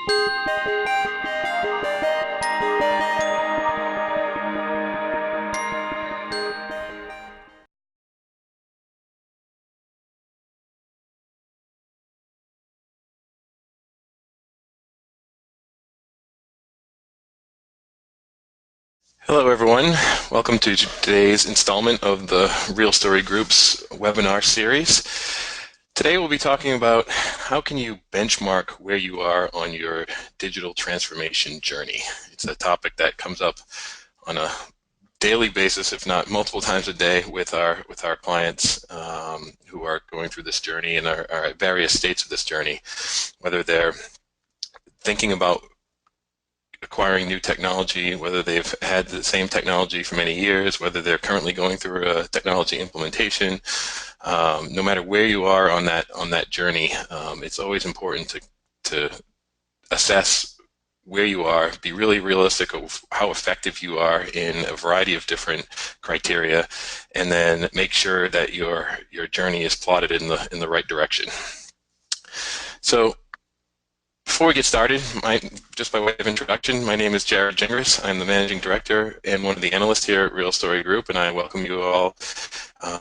Hello, everyone. Welcome to today's installment of the Real Story Group's webinar series. Today we'll be talking about how can you benchmark where you are on your digital transformation journey. It's a topic that comes up on a daily basis, if not multiple times a day, with our clients who are going through this journey and are at various states of this journey, whether they're thinking about acquiring new technology, whether they've had the same technology for many years, whether they're currently going through a technology implementation. No matter where you are on that journey, it's always important to assess where you are, be really realistic of how effective you are in a variety of different criteria, and then make sure that your journey is plotted in the right direction. So before we get started, just by way of introduction, my name is Jarrod Gingras. I'm the Managing Director and one of the analysts here at Real Story Group, and I welcome you all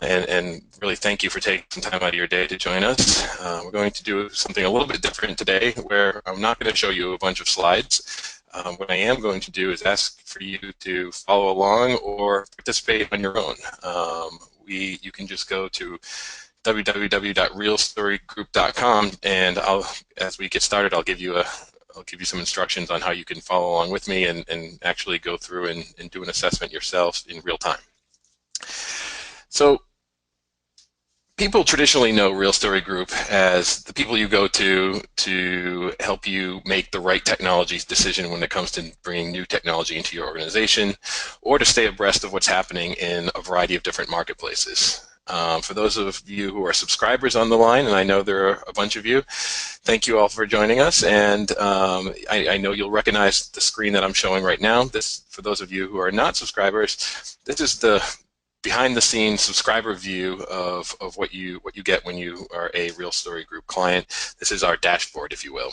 and really thank you for taking some time out of your day to join us. We're going to do something a little bit different today, where I'm not going to show you a bunch of slides. What I am going to do is ask for you to follow along or participate on your own. You can just go to www.realstorygroup.com, and as we get started, I'll give you some instructions on how you can follow along with me and actually go through and do an assessment yourself in real time. So people traditionally know Real Story Group as the people you go to help you make the right technology decision when it comes to bringing new technology into your organization, or to stay abreast of what's happening in a variety of different marketplaces. For those of you who are subscribers on the line, and I know there are a bunch of you, thank you all for joining us. And I know you'll recognize the screen that I'm showing right now. For those of you who are not subscribers, this is the behind-the-scenes subscriber view of what you get when you are a Real Story Group client. This is our dashboard, if you will.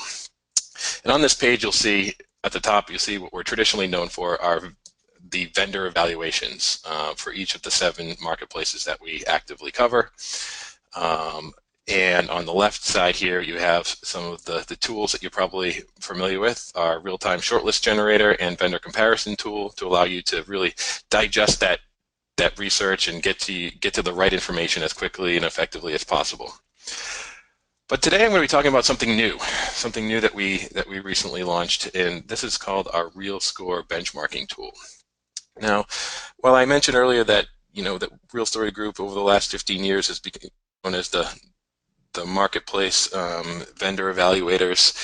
And on this page, you'll see at the top, you'll see what we're traditionally known for are the vendor evaluations for each of the 7 marketplaces that we actively cover. And on the left side here, you have some of the tools that you're probably familiar with, our real-time shortlist generator and vendor comparison tool, to allow you to really digest that research and get to the right information as quickly and effectively as possible. But today I'm going to be talking about something new that we recently launched, and this is called our RealScore benchmarking tool. Now, while I mentioned earlier that that Real Story Group over the last 15 years has become known as the marketplace vendor evaluators,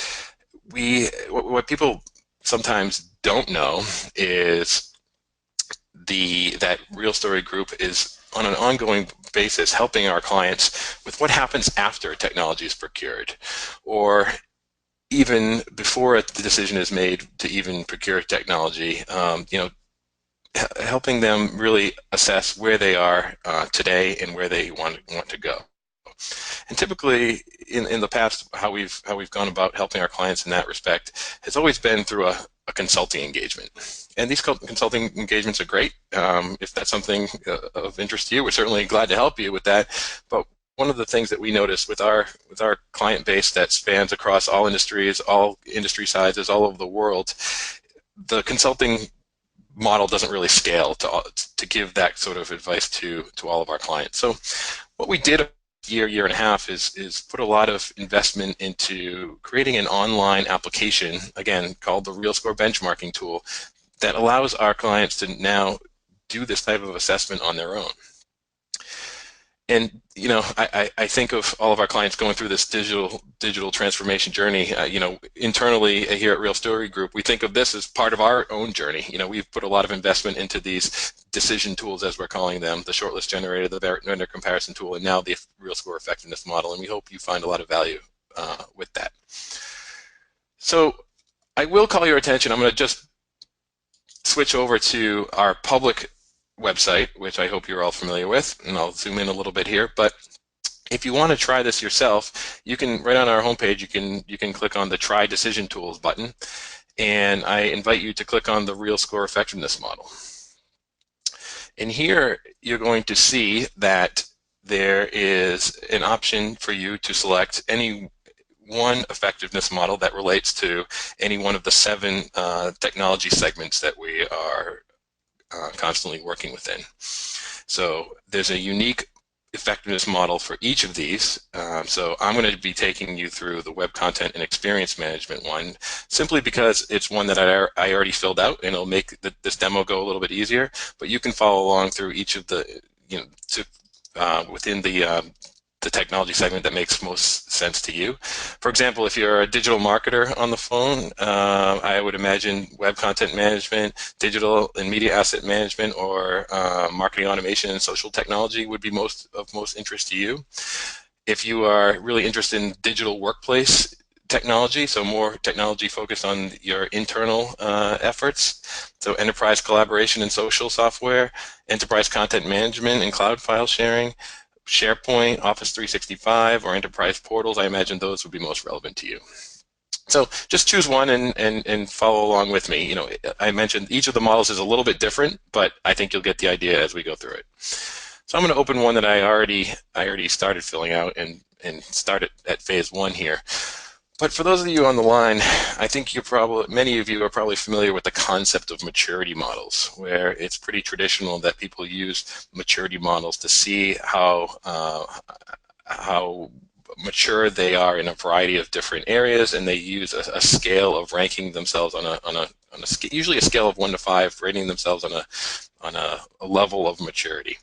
what people sometimes don't know is that Real Story Group is on an ongoing basis helping our clients with what happens after technology is procured, or even before the decision is made to even procure technology. Helping them really assess where they are today and where they want to go. And typically, in the past, how we've gone about helping our clients in that respect has always been through a consulting engagement. And these consulting engagements are great. If that's something of interest to you, we're certainly glad to help you with that. But one of the things that we notice with our client base that spans across all industries, all industry sizes, all over the world, the consulting model doesn't really scale to give that sort of advice to all of our clients. So what we did a year and a half is put a lot of investment into creating an online application, again, called the RealScore benchmarking tool, that allows our clients to now do this type of assessment on their own. And I think of all of our clients going through this digital transformation journey. Internally here at Real Story Group, we think of this as part of our own journey. We've put a lot of investment into these decision tools, as we're calling them, the shortlist generator, the vendor comparison tool, and now the RealScore effectiveness model. And we hope you find a lot of value with that. So I will call your attention. I'm going to just switch over to our public website, which I hope you're all familiar with, and I'll zoom in a little bit here. But If you want to try this yourself, you can, right on our homepage, you can click on the Try Decision Tools button, and I invite you to click on the RealScore effectiveness model. And here you're going to see that there is an option for you to select any one effectiveness model that relates to any one of the 7 technology segments that we are constantly working within. So there's a unique effectiveness model for each of these. So I'm going to be taking you through the web content and experience management one, simply because it's one that I already filled out, and it'll make this demo go a little bit easier. But you can follow along through each of the, within the technology segment that makes most sense to you. For example, if you're a digital marketer on the phone, I would imagine web content management, digital and media asset management, or marketing automation and social technology would be of most interest to you. If you are really interested in digital workplace technology, so more technology focused on your internal efforts, so enterprise collaboration and social software, enterprise content management and cloud file sharing, SharePoint, Office 365, or enterprise portals, I imagine those would be most relevant to you. So just choose one and follow along with me. I mentioned each of the models is a little bit different, but I think you'll get the idea as we go through it. So I'm going to open one that I already started filling out and start at phase 1 here. But for those of you on the line, I think many of you are probably familiar with the concept of maturity models, where it's pretty traditional that people use maturity models to see how mature they are in a variety of different areas, and they use a scale of ranking themselves usually a scale of 1 to 5, rating themselves on a level of maturity.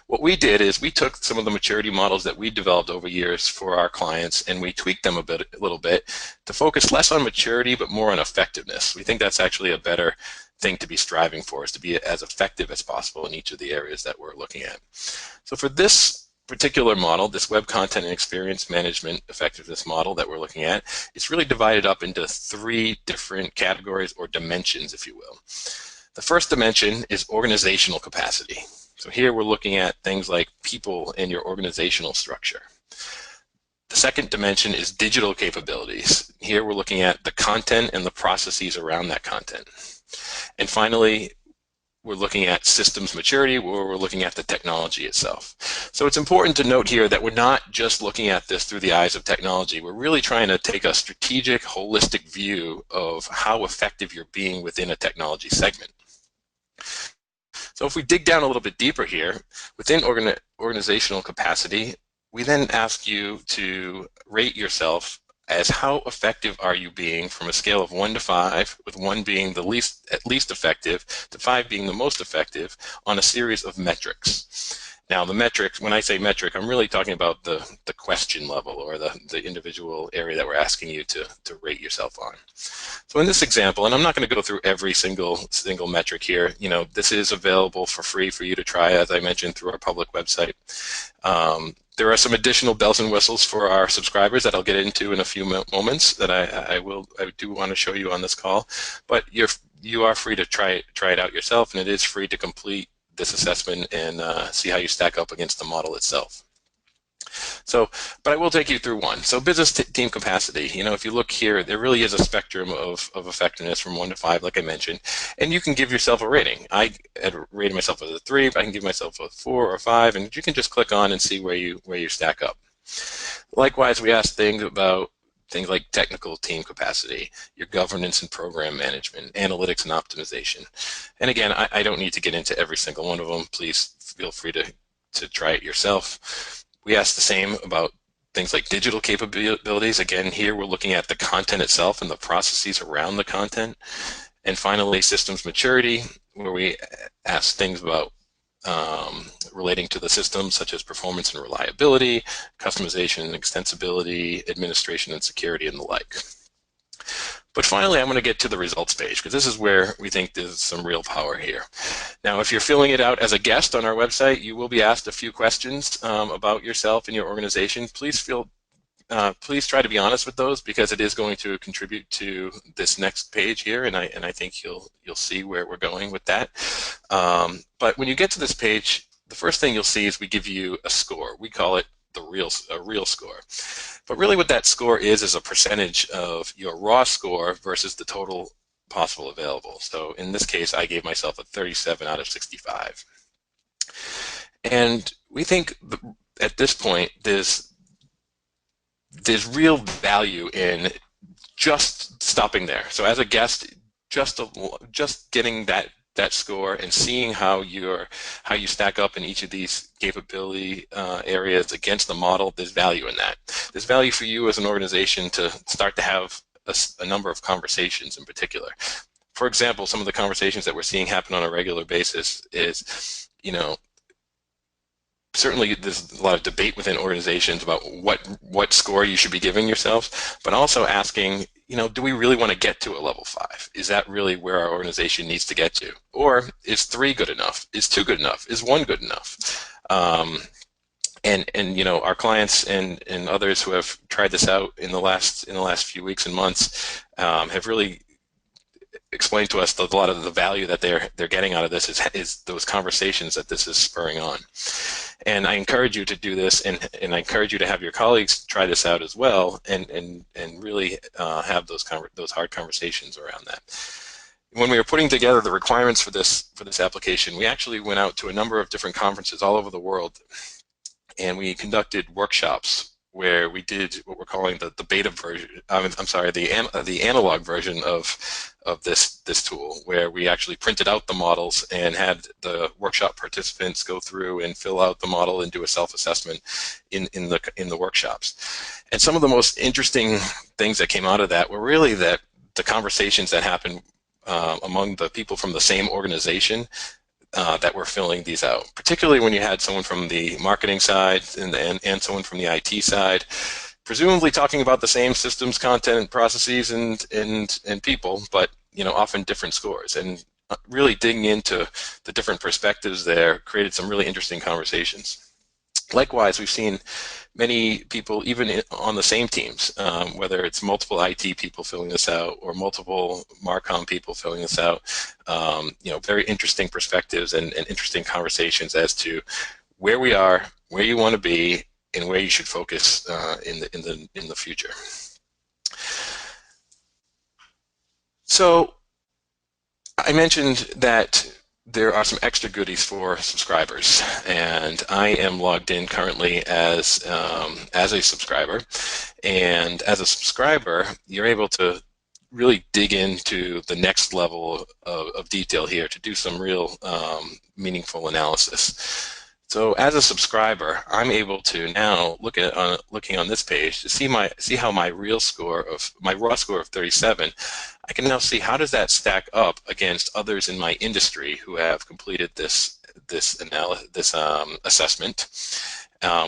What we did is we took some of the maturity models that we developed over years for our clients, and we tweaked them a little bit to focus less on maturity but more on effectiveness. We think that's actually a better thing to be striving for, is to be as effective as possible in each of the areas that we're looking at. So for this particular model, this web content and experience management effectiveness model that we're looking at, it's really divided up into 3 different categories, or dimensions, if you will. The first dimension is organizational capacity. So here we're looking at things like people in your organizational structure. The second dimension is digital capabilities. Here we're looking at the content and the processes around that content. And finally, we're looking at systems maturity, where we're looking at the technology itself. So it's important to note here that we're not just looking at this through the eyes of technology. We're really trying to take a strategic, holistic view of how effective you're being within a technology segment. So if we dig down a little bit deeper here, within organizational capacity, we then ask you to rate yourself as how effective are you being from a scale of 1 to 5, with 1 being at least effective, to 5 being the most effective, on a series of metrics. Now the metrics, when I say metric, I'm really talking about the question level, or the individual area that we're asking you to rate yourself on. So in this example, and I'm not going to go through every single metric here, this is available for free for you to try, as I mentioned, through our public website. There are some additional bells and whistles for our subscribers that I'll get into in a few moments that I do want to show you on this call. But you are free to try it out yourself, and it is free to complete this assessment and see how you stack up against the model itself. So, but I will take you through one. So business team capacity, if you look here, there really is a spectrum of effectiveness from 1 to 5, like I mentioned, and you can give yourself a rating. I had rated myself as a 3, but I can give myself a 4 or 5, and you can just click on and see where you stack up. Likewise, we ask things like technical team capacity, your governance and program management, analytics and optimization. And again, I don't need to get into every single one of them. Please feel free to try it yourself. We ask the same about things like digital capabilities. Again, here we're looking at the content itself and the processes around the content. And finally, systems maturity, where we ask things about relating to the systems, such as performance and reliability, customization and extensibility, administration and security, and the like. But finally, I'm going to get to the results page, because this is where we think there's some real power here. Now, if you're filling it out as a guest on our website, you will be asked a few questions about yourself and your organization. Please try to be honest with those, because it is going to contribute to this next page here, and I think you'll see where we're going with that. But when you get to this page, the first thing you'll see is we give you a score. We call it a real score. But really what that score is a percentage of your raw score versus the total possible available. So in this case, I gave myself a 37 out of 65. And we think at this point, there's real value in just stopping there. So as a guest, just getting that score and seeing how you stack up in each of these capability areas against the model, there's value in that. There's value for you as an organization to start to have a number of conversations in particular. For example, some of the conversations that we're seeing happen on a regular basis is, certainly there's a lot of debate within organizations about what score you should be giving yourselves, but also asking, do we really want to get to a level 5? Is that really where our organization needs to get to? Or is 3 good enough? Is 2 good enough? Is 1 good enough? And our clients and others who have tried this out in the last few weeks and months have really explained to us a lot of the value that they're getting out of this is those conversations that this is spurring on. And I encourage you to do this, and I encourage you to have your colleagues try this out as well, and really have those hard conversations around that. When we were putting together the requirements for this application, we actually went out to a number of different conferences all over the world, and we conducted workshops where we did what we're calling the beta version. I'm sorry, the analog version of this tool, where we actually printed out the models and had the workshop participants go through and fill out the model and do a self-assessment in the workshops. And some of the most interesting things that came out of that were really the conversations that happened among the people from the same organization that were filling these out, particularly when you had someone from the marketing side and someone from the IT side, presumably talking about the same systems, content, processes, and people, but often different scores. And really digging into the different perspectives there created some really interesting conversations. Likewise, we've seen many people, even on the same teams, whether it's multiple IT people filling this out or multiple Marcom people filling this out, very interesting perspectives and interesting conversations as to where we are, where you want to be, and where you should focus in the future. So I mentioned that there are some extra goodies for subscribers, and I am logged in currently as a subscriber. And as a subscriber, you're able to really dig into the next level of detail here to do some real meaningful analysis. So as a subscriber, I'm able to now looking on this page to see how my raw score of 37. I can now see how does that stack up against others in my industry who have completed this assessment.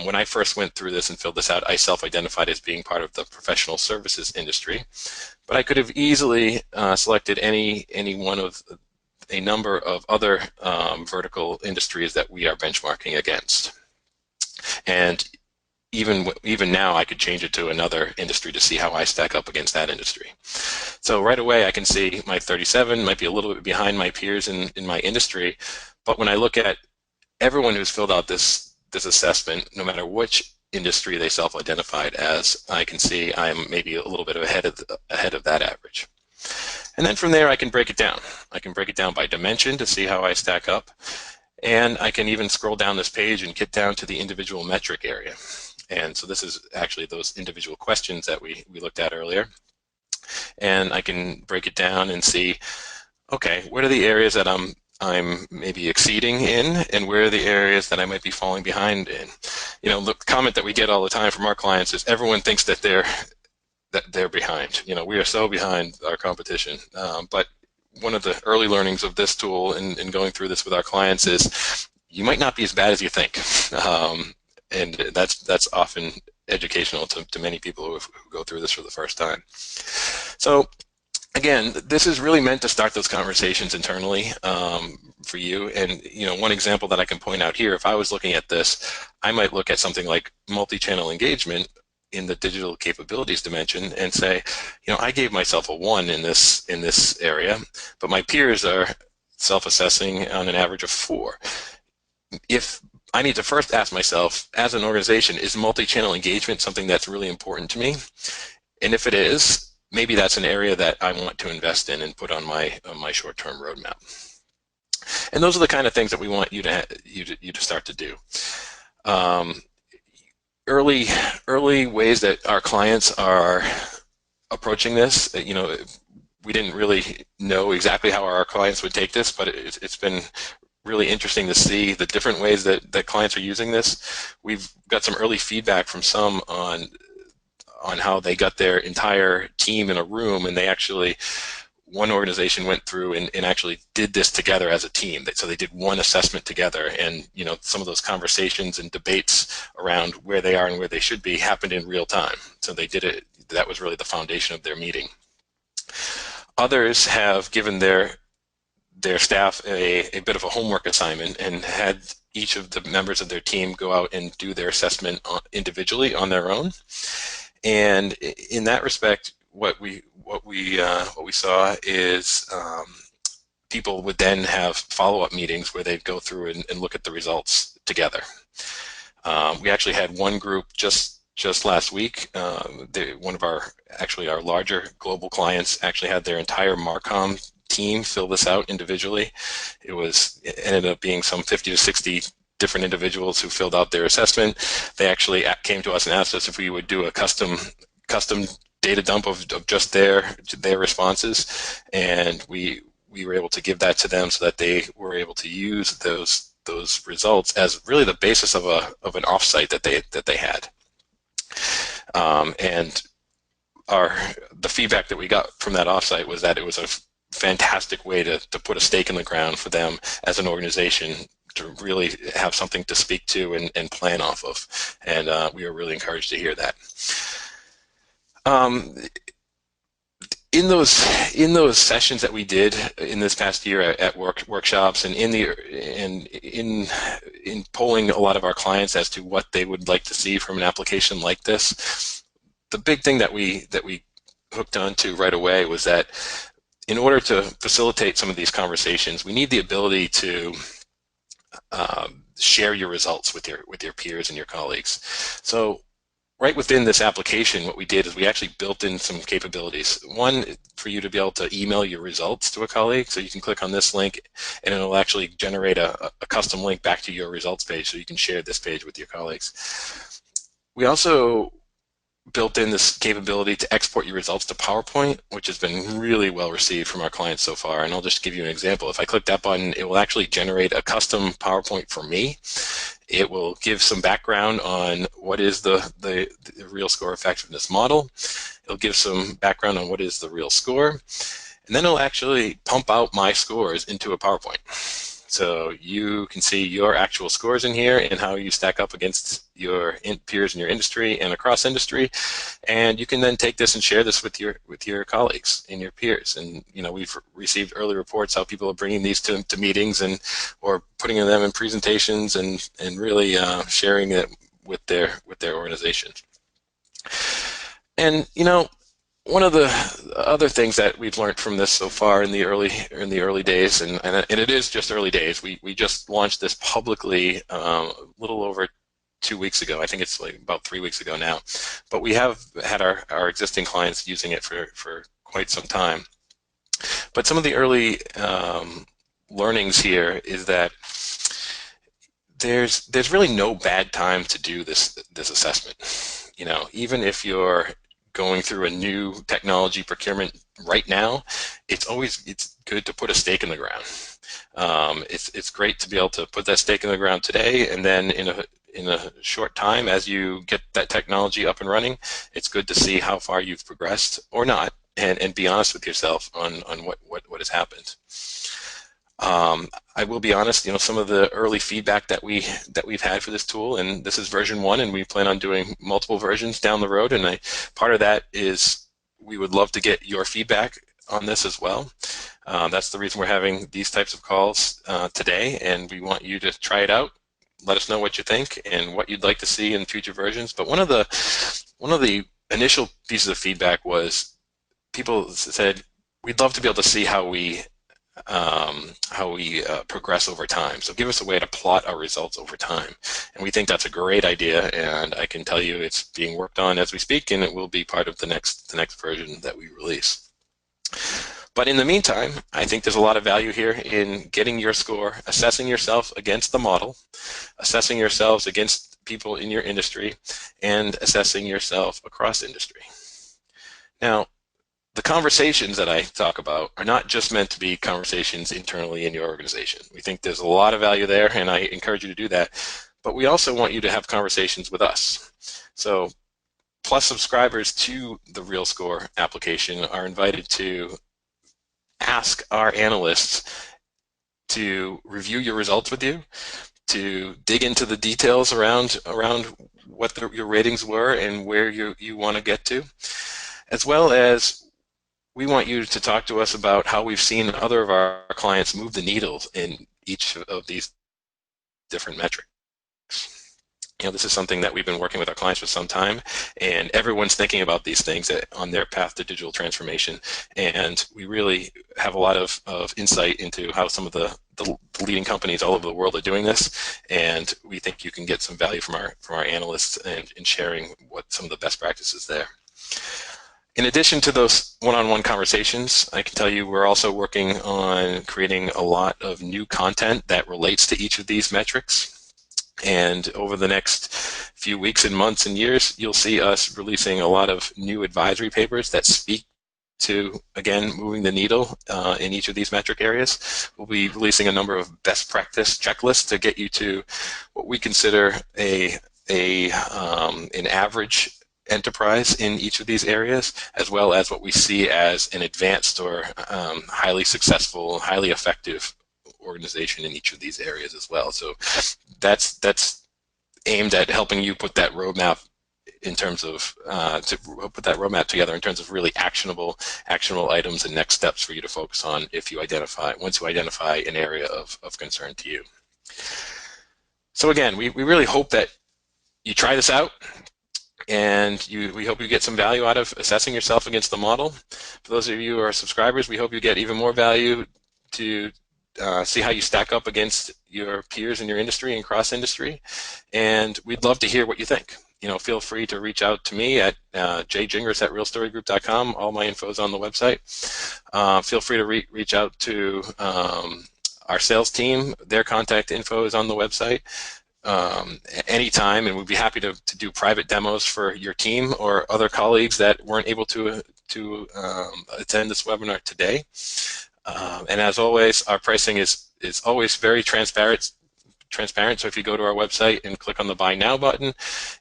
When I first went through this and filled this out, I self-identified as being part of the professional services industry, but I could have easily selected any one of a number of other vertical industries that we are benchmarking against. And even now, I could change it to another industry to see how I stack up against that industry. So right away, I can see my 37 might be a little bit behind my peers in my industry, but when I look at everyone who's filled out this assessment, no matter which industry they self-identified as, I can see I'm maybe a little bit ahead of that average. And then from there, I can break it down. I can break it down by dimension to see how I stack up. And I can even scroll down this page and get down to the individual metric area. And so this is actually those individual questions that we looked at earlier. And I can break it down and see, okay, what are the areas that I'm maybe exceeding in, and where are the areas that I might be falling behind in? The comment that we get all the time from our clients is everyone thinks that they're behind. We are so behind our competition. But one of the early learnings of this tool and going through this with our clients is you might not be as bad as you think. And that's often educational to many people who go through this for the first time. So again, this is really meant to start those conversations internally for you. And one example that I can point out here, if I was looking at this, I might look at something like multi-channel engagement in the digital capabilities dimension and say, I gave myself a 1 in this area, but my peers are self-assessing on an average of 4. If I need to first ask myself, as an organization, is multi-channel engagement something that's really important to me? And if it is, maybe that's an area that I want to invest in and put on my short-term roadmap. And those are the kind of things that we want you to start to do. Early ways that our clients are approaching this, we didn't really know exactly how our clients would take this, but it's been really interesting to see the different ways that clients are using this. We've got some early feedback from some on how they got their entire team in a room, and one organization went through and actually did this together as a team. So they did one assessment together, and some of those conversations and debates around where they are and where they should be happened in real time. So they did it. That was really the foundation of their meeting. Others have given their staff a bit of a homework assignment and had each of the members of their team go out and do their assessment individually on their own. And in that respect, what we saw is people would then have follow-up meetings where they'd go through and look at the results together. We actually had one group just last week. One of our larger global clients actually had their entire Marcom team fill this out individually. It ended up being some 50 to 60 different individuals who filled out their assessment. They actually came to us and asked us if we would do a custom data dump of just their responses, and we were able to give that to them so that they were able to use those results as really the basis of an offsite that they had. And the feedback that we got from that offsite was that it was a fantastic way to put a stake in the ground for them as an organization to really have something to speak to and plan off of. And we were really encouraged to hear that. In those sessions that we did in this past year at workshops, and in polling a lot of our clients as to what they would like to see from an application like this, the big thing that we hooked onto right away was that in order to facilitate some of these conversations, we need the ability to share your results with your peers and your colleagues. So right within this application, what we did is we actually built in some capabilities. One, for you to be able to email your results to a colleague. So you can click on this link and it'll actually generate a custom link back to your results page so you can share this page with your colleagues. We also built in this capability to export your results to PowerPoint, which has been really well received from our clients so far. And I'll just give you an example. If I click that button, it will actually generate a custom PowerPoint for me. It will give some background on what is the RealScore effectiveness model. It'll give some background on what is the RealScore. And then it'll actually pump out my scores into a PowerPoint. So you can see your actual scores in here and how you stack up against your peers in your industry and across industry, and you can then take this and share this with your colleagues and your peers. And we've received early reports how people are bringing these to meetings or putting them in presentations and really sharing it with their organizations. And one of the other things that we've learned from this so far in the early days, and it is just early days. We just launched this publicly a little over 2 weeks ago. I think it's like about 3 weeks ago now. But we have had our existing clients using it for quite some time. But some of the early learnings here is that there's really no bad time to do this assessment. Even if you're going through a new technology procurement right now, it's good to put a stake in the ground. It's great to be able to put that stake in the ground today, and then in a short time, as you get that technology up and running, it's good to see how far you've progressed or not, and be honest with yourself on what has happened. I will be honest, some of the early feedback that we've had for this tool, and this is version 1, and we plan on doing multiple versions down the road, and part of that is we would love to get your feedback on this as well. That's the reason we're having these types of calls today, and we want you to try it out. Let us know what you think and what you'd like to see in future versions. But one of the initial pieces of feedback was people said, we'd love to be able to see how we progress over time. So give us a way to plot our results over time. And we think that's a great idea, and I can tell you it's being worked on as we speak, and it will be part of the next version that we release. But in the meantime, I think there's a lot of value here in getting your score, assessing yourself against the model, assessing yourselves against people in your industry, and assessing yourself across industry. Now, the conversations that I talk about are not just meant to be conversations internally in your organization. We think there's a lot of value there, and I encourage you to do that. But we also want you to have conversations with us. So Plus subscribers to the RealScore application are invited to ask our analysts to review your results with you, to dig into the details around what your ratings were and where you want to get to, as well as we want you to talk to us about how we've seen other of our clients move the needle in each of these different metrics. This is something that we've been working with our clients for some time, and everyone's thinking about these things on their path to digital transformation. And we really have a lot of insight into how some of the leading companies all over the world are doing this, and we think you can get some value from our analysts in sharing what some of the best practices there. In addition to those one-on-one conversations, I can tell you we're also working on creating a lot of new content that relates to each of these metrics. And over the next few weeks and months and years, you'll see us releasing a lot of new advisory papers that speak to, again, moving the needle in each of these metric areas. We'll be releasing a number of best practice checklists to get you to what we consider an average enterprise in each of these areas, as well as what we see as an advanced or highly successful, highly effective organization in each of these areas as well. So that's aimed at helping you put that roadmap in terms of to put that roadmap together in terms of really actionable items and next steps for you to focus on once you identify an area of concern to you. So again, we really hope that you try this out, and we hope you get some value out of assessing yourself against the model. For those of you who are subscribers, we hope you get even more value to see how you stack up against your peers in your industry and cross industry. And we'd love to hear what you think. Feel free to reach out to me at jgingras@realstorygroup.com. All my info is on the website. Feel free to reach out to our sales team. Their contact info is on the website. Anytime, and we'd be happy to do private demos for your team or other colleagues that weren't able to attend this webinar today. And as always, our pricing is always very transparent. So if you go to our website and click on the Buy Now button,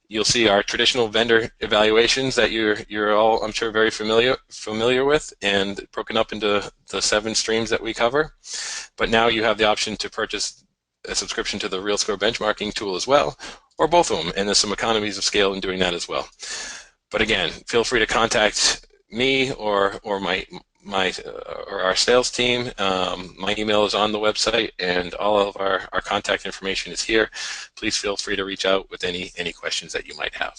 you'll see our traditional vendor evaluations that you're all, I'm sure, very familiar with, and broken up into the 7 streams that we cover. But now you have the option to purchase a subscription to the RealScore benchmarking tool as well, or both of them, and there's some economies of scale in doing that as well. But again, feel free to contact me or our sales team. My email is on the website, and all of our contact information is here. Please feel free to reach out with any questions that you might have.